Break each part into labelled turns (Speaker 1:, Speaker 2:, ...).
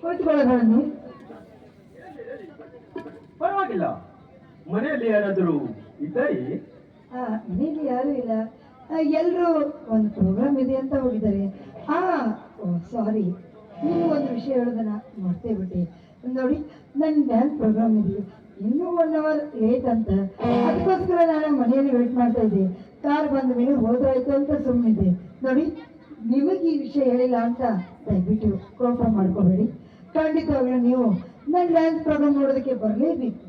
Speaker 1: ಕುಳಿತುಕೊಳ್ಳೋಣ.
Speaker 2: ಪರವಾಗಿಲ್ಲ, ಮನೆಯಲ್ಲಿ ಯಾರಾದರೂ ಇದ್ದಾರೆ?
Speaker 1: ಮನೆಯಲ್ಲಿ ಯಾರು ಇಲ್ಲ, ಎಲ್ಲರೂ ಒಂದು ಪ್ರೋಗ್ರಾಮ್ ಇದೆ ಅಂತ ಹೋಗಿದ್ದಾರೆ. ಸಾರಿ, ನೀವು ಒಂದು ವಿಷಯ ಹೇಳೋದನ್ನ ಮರ್ತೇ ಬಿಟ್ಟೆ. ನೋಡಿ, ನನ್ನ ಡ್ಯಾನ್ಸ್ ಪ್ರೋಗ್ರಾಮ್ ಇದೆ, ಇನ್ನೂ 1 hour ಲೇಟ್ ಅಂತ. ಅದಕ್ಕೋಸ್ಕರ ನಾನು ಮನೆಯಲ್ಲಿ ವೇಟ್ ಮಾಡ್ತಾ ಇದ್ದೆ. ಕಾರ್ ಬಂದ ಮೇಲೆ ಹೋದ್ರಾಯ್ತು ಅಂತ ಸುಮ್ಮನಿದ್ದೆ. ನೋಡಿ, ನಿಮಗೆ ಈ ವಿಷಯ ಹೇಳಿಲ್ಲ ಅಂತ ದಯವಿಟ್ಟು ಕೋಪ ಮಾಡ್ಕೋಬೇಡಿ. ಖಂಡಿತವಾಗ್ಲೂ ನೀವು ನನ್ನ ಡ್ಯಾನ್ಸ್ ಪ್ರೋಗ್ರಾಮ್ ನೋಡೋದಕ್ಕೆ ಬರಲೇಬೇಕು.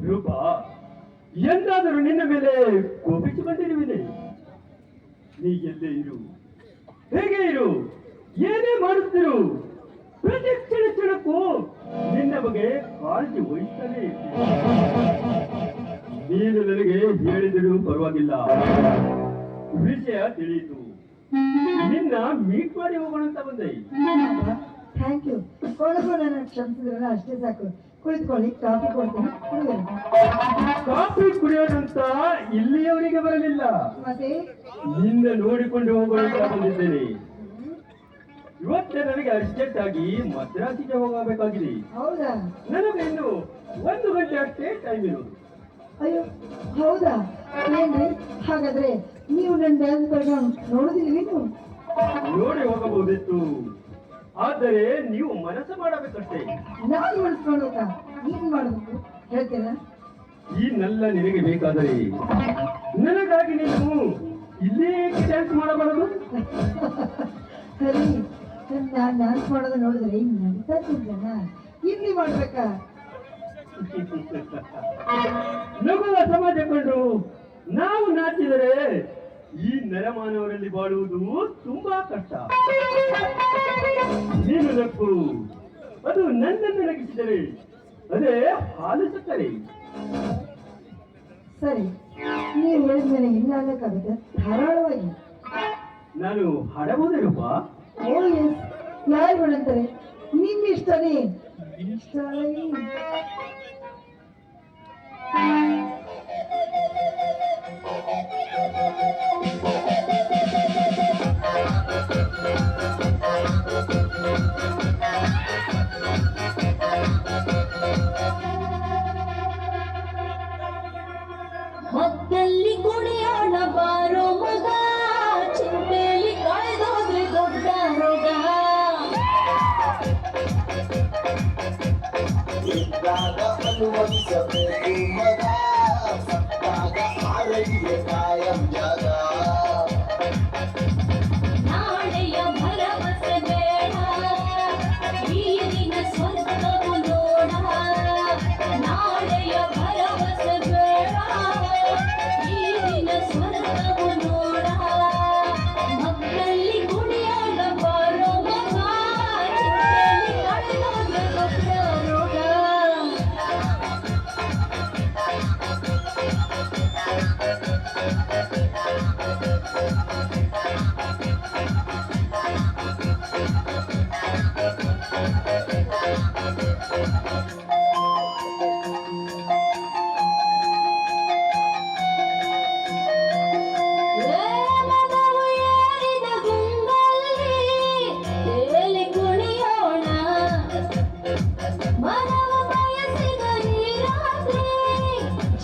Speaker 2: ರೂಪಾ, ಎಂದಾದರೂ ನಿನ್ನ ಮೇಲೆ ಕೋಪಿಸಿಕೊಂಡಿರುವಿನೆ? ನೀ ಎಲ್ಲೇ ಇರು, ಹೇಗೆ ಇರು, ಏನೇ ಮಾಡುತ್ತಿರು, ಪ್ರತಿ ಕ್ಷಣಕ್ಕೂ ನಿನ್ನ ಬಗ್ಗೆ ಕಾಳಜಿ ವಹಿಸ್ತಾನೆ ಇರ್ತೀನಿ. ನೀನು ನನಗೆ ಹೇಳಿದರೂ ಪರವಾಗಿಲ್ಲ, ವಿಷಯ ತಿಳಿಯಿತು, ನಿನ್ನ ಮೀಟ್ ಮಾಡಿ ಹೋಗೋಣ ಅಂತ ಬಂದೆ.
Speaker 1: Thank you. ಕೊಳಗು ನನ್ನ ಕ್ಷಮಿಸಿದ್ರಲ್ಲ, ಅಷ್ಟೇ ಸಾಕು. ಕುಳಿತುಕೊಳ್ಳಿ, ಕಾಫಿ ಕೊಡ್ತೀನಿ.
Speaker 2: ಕಾಫಿ ಕುಡಿಯೋದಂತ ಇಲ್ಲಿಯವರಿಗೆ ಬರಲಿಲ್ಲ,
Speaker 1: ಮತ್ತೆ
Speaker 2: ನಿನ್ನ ನೋಡಿಕೊಂಡು ಹೋಗೋಣ ಅಂತ ಬಂದಿದ್ದೇನೆ. ಇವತ್ತೇ ನನಗೆ ಅರ್ಜೆಂಟ್ ಆಗಿ ಮದ್ರಾಸಿಗೆ ಹೋಗಬೇಕಾಗಿದೆ.
Speaker 1: ಹೌದಾ?
Speaker 2: ನನಗೆ ಇನ್ನು 1 ಗಂಟೆ ಅಷ್ಟೇ ಟೈಮ್ ಇರೋದು.
Speaker 1: ಅಯ್ಯೋ, ಹೌದಾ? ಏನ್ರಿ, ಹಾಗಾದ್ರೆ ನೀವು ನನ್ನ ಡ್ಯಾನ್ಸ್ ಪ್ರೋಗ್ರಾಮ್ ನೋಡೋದಿಲ್ವೇನು?
Speaker 2: ನೋಡಿ ಹೋಗಬಹುದಿತ್ತು, ಆದರೆ ನೀವು ಮನಸ್ಸು ಮಾಡಬೇಕಷ್ಟೇ.
Speaker 1: ನಾನು ಮನಸ್ಕೊಳ್ಳೋಕ ಏನ್ ಮಾಡಬೇಕು ಹೇಳ್ತೀರಾ?
Speaker 2: ಈ ನಲ್ಲ ನಿನಗೆ ಬೇಕಾದರೆ ನನಗಾಗಿ ನೀನು ಇಲ್ಲೇ ಡ್ಯಾನ್ಸ್ ಮಾಡಬಾರದು?
Speaker 1: ಸರಿ, ನಾನು ಡ್ಯಾನ್ಸ್ ಮಾಡೋದು ನೋಡಿದ್ರೆ ನಡೀತಾ ಇದ್ದನ ಇಲ್ಲಿ ಮಾಡ್ಬೇಕಾ?
Speaker 2: ನಗುವ ಸಮಾಜ ಕಂಡು ನಾವು ನಾಚಿದರೆ ಈ ನರಮಾನವರಲ್ಲಿ ಬಾಳುವುದು ತುಂಬಾ ಕಷ್ಟ. ನೀನು ನಕ್ಕು, ಅದು ನನ್ನನ್ನು ನಗಿಸಿದರೆ ಅದೇ ಹಾಲು ಸಕ್ಕರೆ.
Speaker 1: ಸರಿ, ನೀವು ಹೇಳಿದ್ಮೇಲೆ ಇಲ್ಲ ಅನ್ನಕ್ಕಾಗುತ್ತೆ, ಧಾರಾಳವಾಗಿ.
Speaker 2: ನಾನು ಹಾಡಬಹುದೇ ರೂಪ?
Speaker 1: ಓ ಎಸ್, ಯಾರು ಬೇಡಂತಾರೆ? ನಿಮ್ ಇಷ್ಟನೇ. ಇಷ್ಟನೇ.
Speaker 3: ಮತ್ತಲ್ಲಿ ಕುಣಿಯೋಣ ಬಾರೋ ಮಗ, ಚಿಂತೆಯಲ್ಲಿ ಕಳೆದೋದ್ರೆ ದೊಡ್ಡ ರೋಗ.
Speaker 4: ಇದ್ದಾಗ ಅನುಭವಿಸಬೇಕು ಮಗ, ಸತ್ತಾಗ ಆರೈಕೆ ಕಾಯಂ ಜಾಗ.
Speaker 3: ನಾಳೆಯ ಭರವಸೆ ಬೇಡ, ಈ ದಿನ ಸ್ವರ್ಗವು ನೋಡ. ನಾಳೆಯ ಭರವಸೆ ಬೇಡ, ಈ ದಿನ ಸ್ವರ್ಗವು ನೋಡ. ಮಕ್ಕಳಲ್ಲಿ ಕುಣಿಯೋಣ ಬಾರೋ ಮಗ, ಚಿಂತೆಯಲ್ಲಿ ಕಳೆದೋದ್ರೆ ದೊಡ್ಡ ರೋಗ.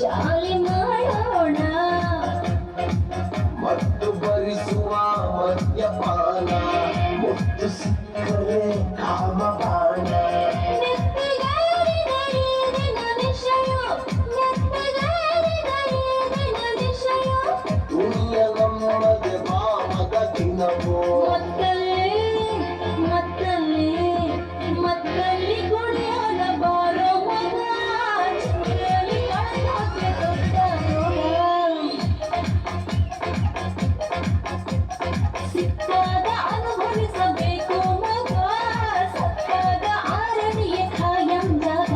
Speaker 3: ಜಾಲಿ ಮಾಡೋಣ,
Speaker 4: ಮತ್ತು ಭರಿಸುವ ಮದ್ಯಪಾನ, ಮುತ್ತು ಸಿಕ್ಕರೆ ಕಾಮಪಾನ.
Speaker 3: ನೆತ್ತಿಗೇರಿದ ಈ ದಿನ ನಿಶಯ, ನೆತ್ತಿಗೇರಿದ ಈ ದಿನ ನಿಶಯ.
Speaker 4: ತುಳಿಯ ನಮ್ಮದೆ ಭಾವದ ದಿನವೋ.
Speaker 3: ಮತ್ತಲ್ಲಿ ಕುಣಿಯೋಣ ಬಾರೋ ಮಗ, ಚಿಂತೆಯಲ್ಲಿ ಕಳೆದೋದ್ರೆ ದೊಡ್ಡ ರೋಗ. ಸಿಕ್ಕಾಗ ಅನುಭವಿಸಬೇಕು ಮಗ, ಸತ್ತಾಗ ಆರಡಿಯ ಖಾಯಂ ಜಾಗ.